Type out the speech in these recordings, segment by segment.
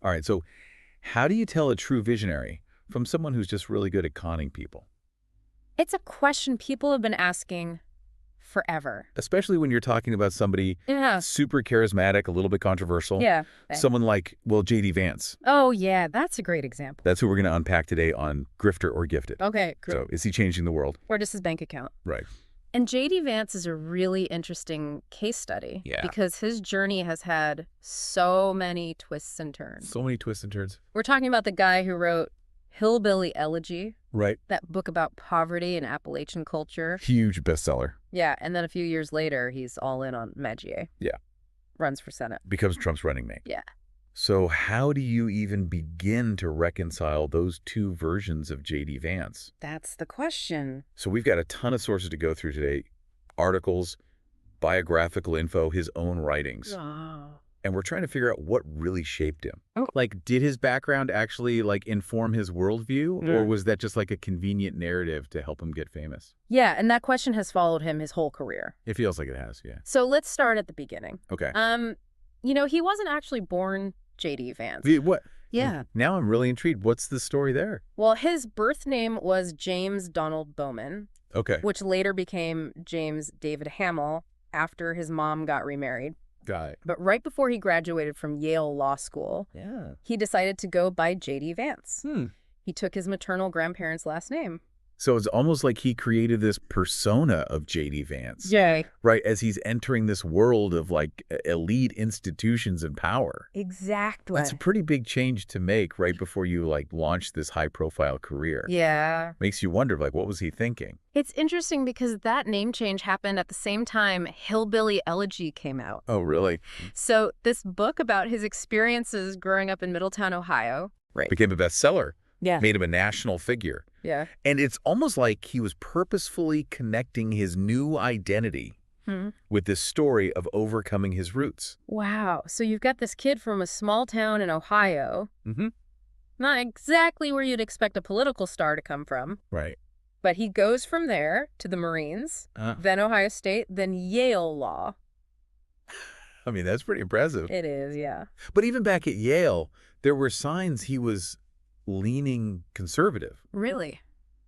All right, so how do you tell a true visionary from someone who's just really good at conning people? It's a question people have been asking forever. Especially when you're talking about somebody Yeah. super charismatic, a little bit controversial. Yeah. Someone like, well, JD Vance. Oh, yeah, that's a great example. That's who we're going to unpack today on Grifter or Gifted. Okay, great. So is he changing the world? Or just his bank account. Right. And JD Vance is a really interesting case study. Yeah. Because his journey has had so many twists and turns. So many twists and turns. We're talking about the guy who wrote Hillbilly Elegy. Right. That book about poverty and Appalachian culture. Huge bestseller. Yeah, and then a few years later, he's all in on Magier. Yeah. Runs for Senate. Becomes Trump's running mate. Yeah. So how do you even begin to reconcile those two versions of JD Vance? That's the question. So we've got a ton of sources to go through today. Articles, biographical info, his own writings. Oh. And we're trying to figure out what really shaped him. Oh. Like, did his background actually, like, inform his worldview? Yeah. Or was that just, like, a convenient narrative to help him get famous? Yeah, and that question has followed him his whole career. It feels like it has, yeah. So let's start at the beginning. Okay. He wasn't actually born JD Vance. What? Yeah. Now I'm really intrigued. What's the story there? Well, his birth name was James Donald Bowman, Okay. which later became James David Hamill after his mom got remarried. Got it. But right before he graduated from Yale Law School, Yeah. he decided to go by JD Vance. Hmm. He took his maternal grandparents' last name. So it's almost like he created this persona of JD Vance. Yay. Right, as he's entering this world of, like, elite institutions and power. Exactly. That's a pretty big change to make right before you, like, launch this high-profile career. Yeah. Makes you wonder, like, what was he thinking? It's interesting because that name change happened at the same time Hillbilly Elegy came out. Oh, really? So this book about his experiences growing up in Middletown, Ohio. Right. Became a bestseller. Yeah. Made him a national figure. Yeah. And it's almost like he was purposefully connecting his new identity with this story of overcoming his roots. Wow. So you've got this kid from a small town in Ohio. Mm-hmm. Not exactly where you'd expect a political star to come from. Right. But he goes from there to the Marines, then Ohio State, then Yale Law. I mean, that's pretty impressive. It is, yeah. But even back at Yale, there were signs he was leaning conservative. Really?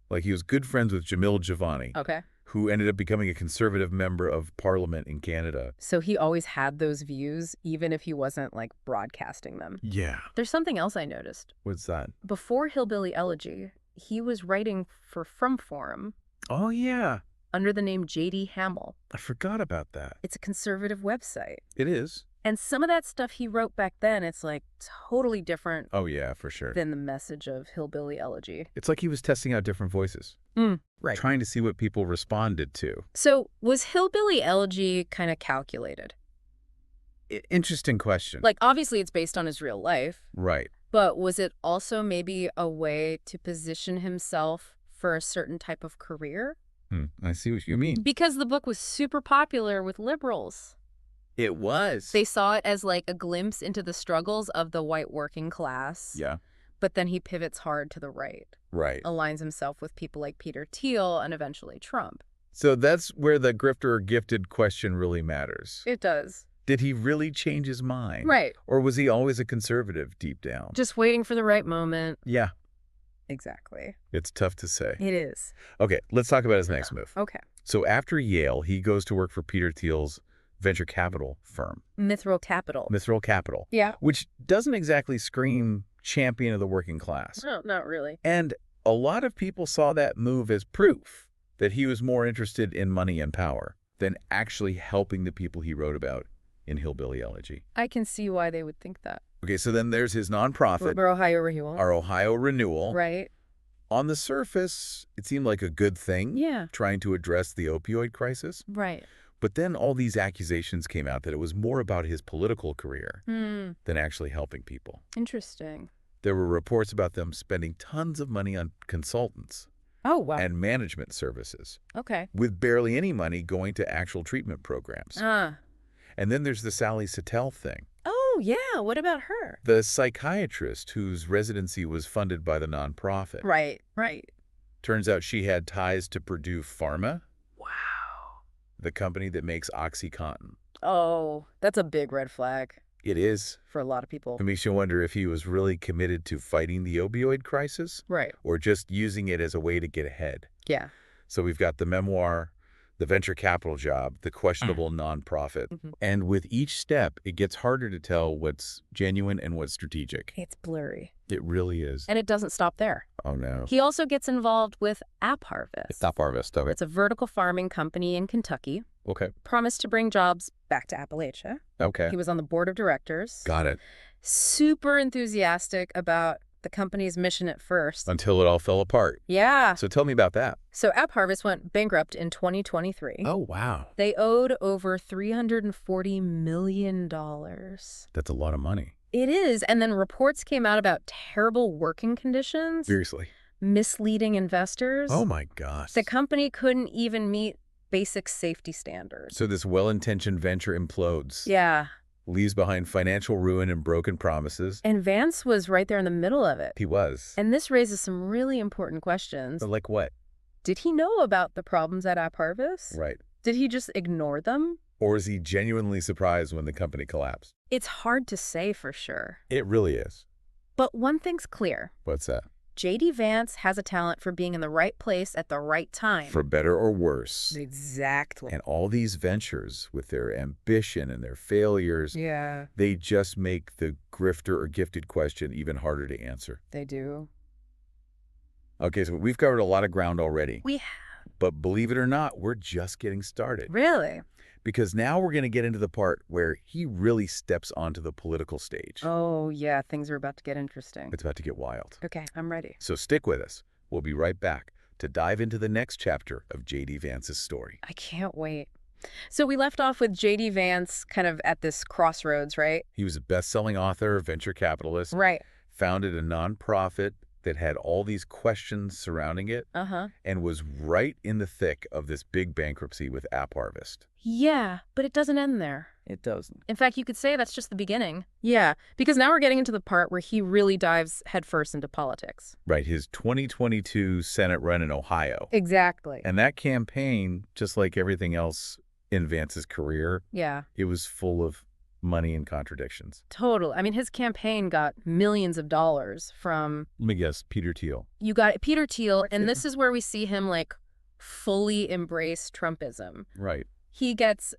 Like he was good friends with Jamil Javani, Okay. who ended up becoming a conservative member of parliament in Canada. So he always had those views, even if he wasn't, like, broadcasting them. Yeah. There's something else I noticed. What's that? Before Hillbilly Elegy, he was writing for From Forum Oh, yeah. under the name JD Hamill. I forgot about that. It's a conservative website. It is. And some of that stuff he wrote back then, it's like totally different Oh, yeah, for sure. than the message of Hillbilly Elegy. It's like he was testing out different voices. Right. Trying to see what people responded to. So was Hillbilly Elegy kind of calculated? Interesting question. Like, obviously it's based on his real life, Right. but was it also maybe a way to position himself for a certain type of career? I see what you mean. Because the book was super popular with liberals. It was. They saw it as like a glimpse into the struggles of the white working class. Yeah. But then he pivots hard to the right, Right. aligns himself with people like Peter Thiel and eventually Trump. So that's where the grifter or gifted question really matters. It does. Did he really change his mind? Right. Or was he always a conservative deep down? Just waiting for the right moment. Yeah. Exactly. It's tough to say. It is. Okay, let's talk about his next move. Okay. So after Yale, he goes to work for Peter Thiel's venture capital firm, Mithril Capital. Mithril Capital. Yeah. Which doesn't exactly scream champion of the working class. No, not really. And a lot of people saw that move as proof that he was more interested in money and power than actually helping the people he wrote about in Hillbilly Elegy. I can see why they would think that. Okay, so then there's his nonprofit, We're Ohio Renewal. our Ohio Renewal. Right. On the surface, it seemed like a good thing, Yeah. trying to address the opioid crisis. Right. But then all these accusations came out that it was more about his political career than actually helping people. Interesting. There were reports about them spending tons of money on consultants Oh, wow. and management services, Okay. with barely any money going to actual treatment programs. And then there's the Sally Satel thing. Oh, yeah. What about her? The psychiatrist whose residency was funded by the nonprofit. Right. Right. Turns out she had ties to Purdue Pharma, Wow. the company that makes OxyContin. Oh, that's a big red flag. It is. for a lot of people. It makes you wonder if he was really committed to fighting the opioid crisis Right. or just using it as a way to get ahead. Yeah. So we've got the memoir, the venture capital job, the questionable nonprofit. And with each step, it gets harder to tell what's genuine and what's strategic. It's blurry. It really is. And it doesn't stop there. Oh, no. He also gets involved with App Harvest. Stop harvest. Okay. It's a vertical farming company in Kentucky. Okay. Promised to bring jobs back to Appalachia. Okay. He was on the board of directors. Got it. Super enthusiastic about the company's mission at first. Until it all fell apart. Yeah. So tell me about that. So App Harvest went bankrupt in 2023. Oh, wow. They owed over $340 million. That's a lot of money. It is. And then reports came out about terrible working conditions, Seriously. misleading investors. Oh, my gosh. The company couldn't even meet basic safety standards. So this well-intentioned venture implodes. Yeah. Leaves behind financial ruin and broken promises. And Vance was right there in the middle of it. He was. And this raises some really important questions. Like what? Did he know about the problems at App Harvest? Right. Did he just ignore them? Or is he genuinely surprised when the company collapsed? It's hard to say for sure. It really is. But one thing's clear. What's that? JD Vance has a talent for being in the right place at the right time. For better or worse. Exactly. And all these ventures, with their ambition and their failures, Yeah, they just make the grifter or gifted question even harder to answer. they do. Okay, so we've covered a lot of ground already. We have. But believe it or not, we're just getting started. Really? Because now we're going to get into the part where he really steps onto the political stage. Oh, yeah, things are about to get interesting. It's about to get wild. Okay, I'm ready. So stick with us. We'll be right back to dive into the next chapter of JD Vance's story. I can't wait. So we left off with JD Vance kind of at this crossroads, right? He was a best-selling author, venture capitalist, Right. founded a nonprofit that had all these questions surrounding it, and was right in the thick of this big bankruptcy with App Harvest. Yeah, but it doesn't end there. It doesn't. In fact, you could say that's just the beginning. Yeah, because now we're getting into the part where he really dives headfirst into politics. Right, his 2022 Senate run in Ohio. Exactly. And that campaign, just like everything else in Vance's career, Yeah. it was full of money and contradictions. Total. I mean, his campaign got millions of dollars from... Let me guess, Peter Thiel. You got it, Peter Thiel, and this is where we see him, like, fully embrace Trumpism. Right. He gets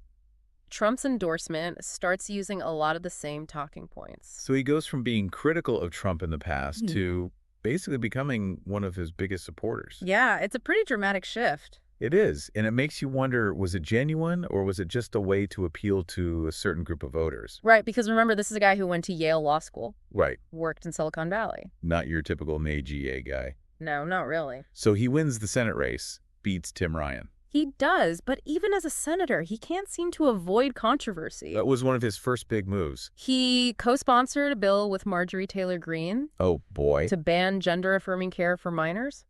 Trump's endorsement, starts using a lot of the same talking points. So he goes from being critical of Trump in the past to basically becoming one of his biggest supporters. Yeah, it's a pretty dramatic shift. It is. And it makes you wonder, was it genuine or was it just a way to appeal to a certain group of voters? Right, because remember, this is a guy who went to Yale Law School. Right. Worked in Silicon Valley. Not your typical MAGA guy. No, not really. So he wins the Senate race, beats Tim Ryan. He does, but even as a senator, he can't seem to avoid controversy. That was one of his first big moves. He co-sponsored a bill with Marjorie Taylor Greene. Oh, boy. To ban gender-affirming care for minors.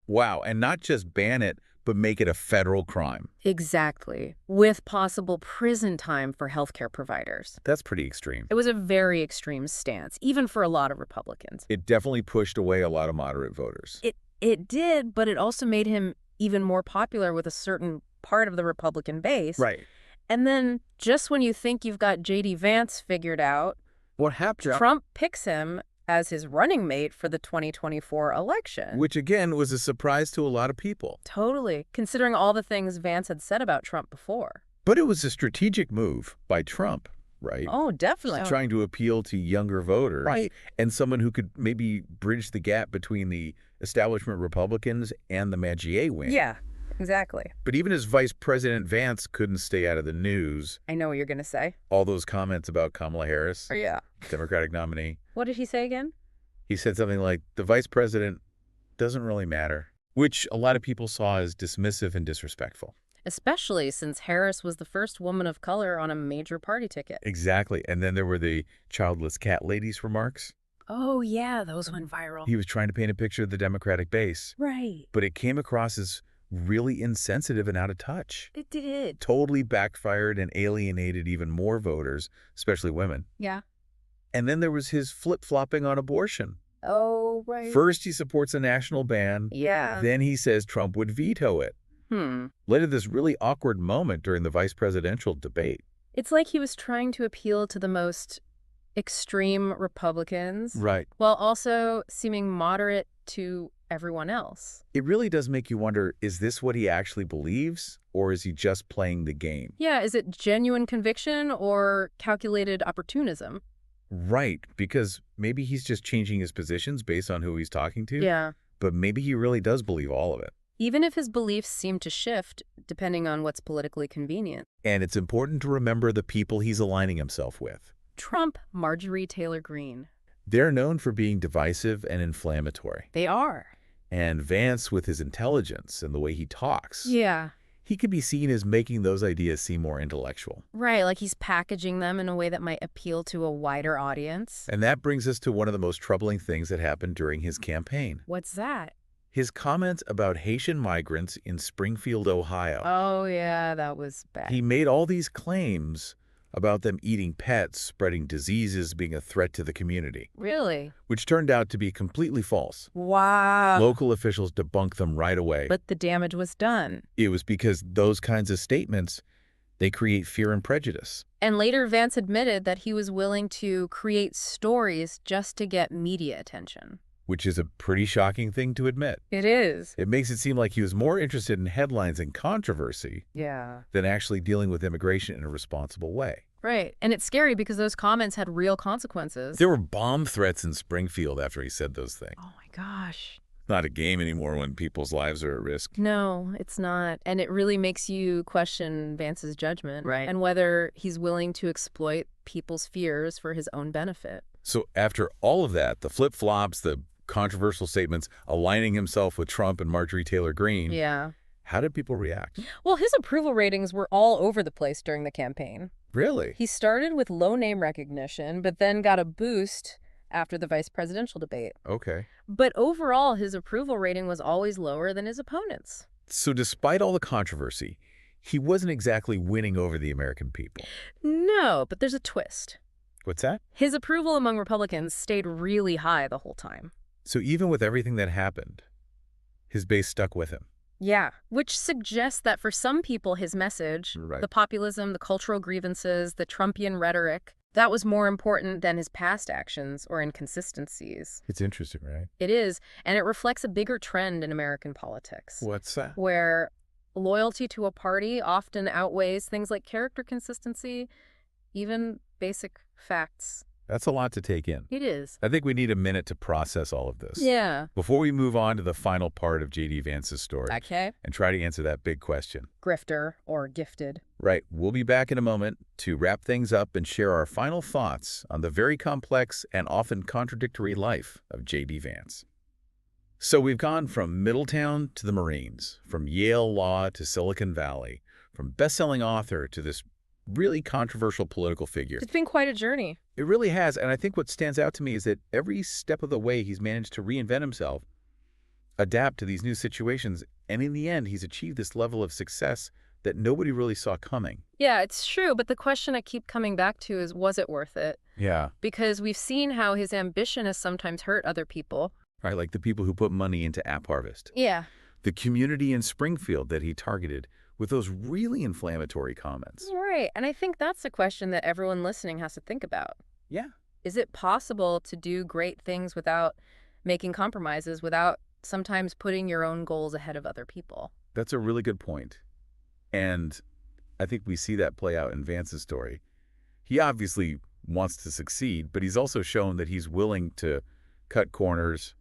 Wow, and not just ban it, but make it a federal crime. Exactly. With possible prison time for healthcare providers. That's pretty extreme. It was a very extreme stance, even for a lot of Republicans. It definitely pushed away a lot of moderate voters. It did, but it also made him even more popular with a certain part of the Republican base. Right. And then just when you think you've got JD Vance figured out, What happened? Trump picks him as his running mate for the 2024 election. Which, again, was a surprise to a lot of people. Totally, considering all the things Vance had said about Trump before. But it was a strategic move by Trump, right? Oh, definitely. Trying to appeal to younger voters. Right. And someone who could maybe bridge the gap between the establishment Republicans and the MAGA wing. Yeah, exactly. But even as Vice President Vance couldn't stay out of the news. I know what you're going to say. All those comments about Kamala Harris, Yeah. Democratic nominee. What did he say again? He said something like, the vice president doesn't really matter, which a lot of people saw as dismissive and disrespectful. Especially since Harris was the first woman of color on a major party ticket. Exactly. And then there were the childless cat lady's remarks. Oh, yeah, those went viral. He was trying to paint a picture of the Democratic base. Right. But it came across as really insensitive and out of touch. It did. Totally backfired and alienated even more voters, especially women. Yeah. And then there was his flip-flopping on abortion. Oh, right. First, he supports a national ban. Yeah. Then he says Trump would veto it. Led to this really awkward moment during the vice presidential debate. It's like he was trying to appeal to the most extreme Republicans Right. while also seeming moderate to everyone else. It really does make you wonder, is this what he actually believes, or is he just playing the game? Yeah, is it genuine conviction or calculated opportunism? Right, because maybe he's just changing his positions based on who he's talking to, Yeah. but maybe he really does believe all of it. Even if his beliefs seem to shift depending on what's politically convenient. And it's important to remember the people he's aligning himself with. Trump, Marjorie Taylor Greene. They're known for being divisive and inflammatory. They are. And Vance, with his intelligence and the way he talks, Yeah. he could be seen as making those ideas seem more intellectual. Right, like he's packaging them in a way that might appeal to a wider audience. And that brings us to one of the most troubling things that happened during his campaign. What's that? His comments about Haitian migrants in Springfield, Ohio. Oh, yeah, that was bad. He made all these claims about them eating pets, spreading diseases, being a threat to the community, Really? which turned out to be completely false. Wow. Local officials debunked them right away. But the damage was done. It was because those kinds of statements, they create fear and prejudice. And later, Vance admitted that he was willing to create stories just to get media attention. Which is a pretty shocking thing to admit. It is. It makes it seem like he was more interested in headlines and controversy Yeah. than actually dealing with immigration in a responsible way. Right. And it's scary because those comments had real consequences. There were bomb threats in Springfield after he said those things. Oh my gosh. Not a game anymore when people's lives are at risk. No, it's not. And it really makes you question Vance's judgment. Right. And whether he's willing to exploit people's fears for his own benefit. So after all of that, the flip-flops, the controversial statements, aligning himself with Trump and Marjorie Taylor Greene, Yeah. how did people react? Well, his approval ratings were all over the place during the campaign. Really? He started with low name recognition, but then got a boost after the vice presidential debate. Okay. But overall, his approval rating was always lower than his opponents. So despite all the controversy, he wasn't exactly winning over the American people. No, but there's a twist. What's that? His approval among Republicans stayed really high the whole time. So even with everything that happened, his base stuck with him. Yeah, which suggests that for some people, his message, Right. the populism, the cultural grievances, the Trumpian rhetoric, that was more important than his past actions or inconsistencies. It's interesting, right? It is, and it reflects a bigger trend in American politics, What's that? where loyalty to a party often outweighs things like character consistency, even basic facts. That's a lot to take in. It is. I think we need a minute to process all of this. Yeah. Before we move on to the final part of JD Vance's story Okay. and try to answer that big question. Grifter or gifted. Right, we'll be back in a moment to wrap things up and share our final thoughts on the very complex and often contradictory life of JD Vance. So we've gone from Middletown to the Marines, from Yale Law to Silicon Valley, from best-selling author to this really controversial political figure. It's been quite a journey. It really has, and I think what stands out to me is that every step of the way he's managed to reinvent himself, adapt to these new situations, and in the end he's achieved this level of success that nobody really saw coming. Yeah, it's true, but the question I keep coming back to is, was it worth it? Yeah. Because we've seen how his ambition has sometimes hurt other people. Right, like the people who put money into App Harvest. Yeah. The community in Springfield that he targeted with those really inflammatory comments. Right, and I think that's a question that everyone listening has to think about. Yeah. Is it possible to do great things without making compromises, without sometimes putting your own goals ahead of other people? That's a really good point. And I think we see that play out in Vance's story. He obviously wants to succeed, but he's also shown that he's willing to cut corners,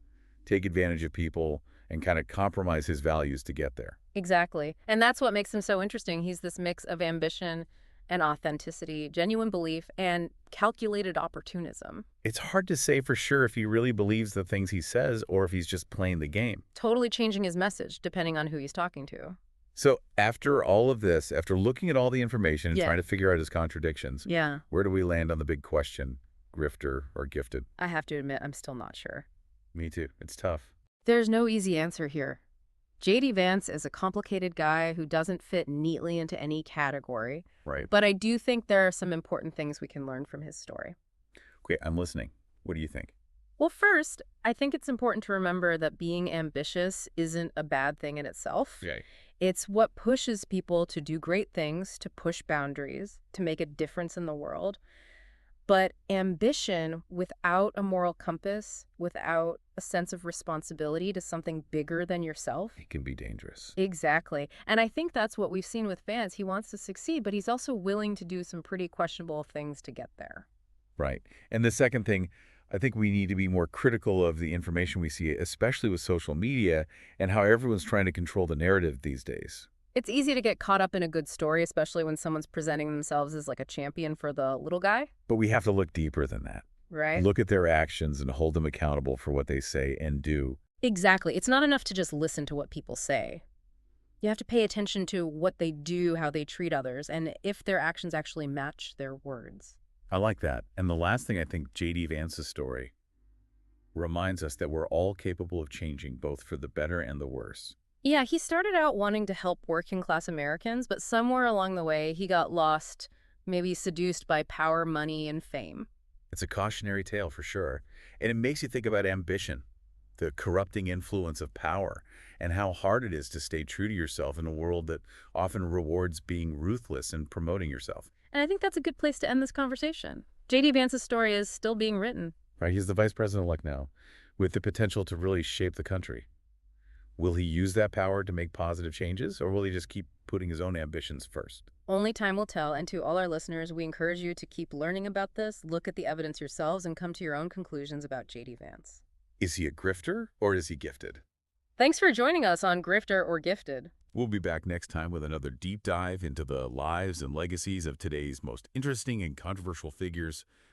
take advantage of people, and kind of compromise his values to get there. Exactly. And that's what makes him so interesting. He's this mix of ambition and authenticity, genuine belief, and calculated opportunism. It's hard to say for sure if he really believes the things he says or if he's just playing the game. Totally changing his message depending on who he's talking to. So after all of this, after looking at all the information and Yeah. trying to figure out his contradictions, Yeah. where do we land on the big question, grifter or gifted? I have to admit, I'm still not sure. Me too. It's tough. There's no easy answer here. JD Vance is a complicated guy who doesn't fit neatly into any category, Right. but I do think there are some important things we can learn from his story. Okay, I'm listening. What do you think? Well, first, I think it's important to remember that being ambitious isn't a bad thing in itself. Okay. It's what pushes people to do great things, to push boundaries, to make a difference in the world. But ambition without a moral compass, without a sense of responsibility to something bigger than yourself. It can be dangerous. Exactly. And I think that's what we've seen with Vance. He wants to succeed, but he's also willing to do some pretty questionable things to get there. Right. And the second thing, I think we need to be more critical of the information we see, especially with social media and how everyone's trying to control the narrative these days. It's easy to get caught up in a good story, especially when someone's presenting themselves as like a champion for the little guy, But we have to look deeper than that. right? Look at their actions and hold them accountable for what they say and do. Exactly. It's not enough to just listen to what people say. You have to pay attention to what they do, how they treat others, and if their actions actually match their words. I like that. And the last thing, I think JD Vance's story reminds us that we're all capable of changing both for the better and the worse. Yeah, he started out wanting to help working class Americans, but somewhere along the way, he got lost, maybe seduced by power, money, and fame. It's a cautionary tale for sure. And it makes you think about ambition, the corrupting influence of power, and how hard it is to stay true to yourself in a world that often rewards being ruthless and promoting yourself. And I think that's a good place to end this conversation. JD Vance's story is still being written. Right? He's the vice president-elect now, with the potential to really shape the country. Will he use that power to make positive changes, or will he just keep putting his own ambitions first? Only time will tell, and to all our listeners, we encourage you to keep learning about this, look at the evidence yourselves, and come to your own conclusions about JD Vance. Is he a grifter, or is he gifted? Thanks for joining us on Grifter or Gifted. We'll be back next time with another deep dive into the lives and legacies of today's most interesting and controversial figures.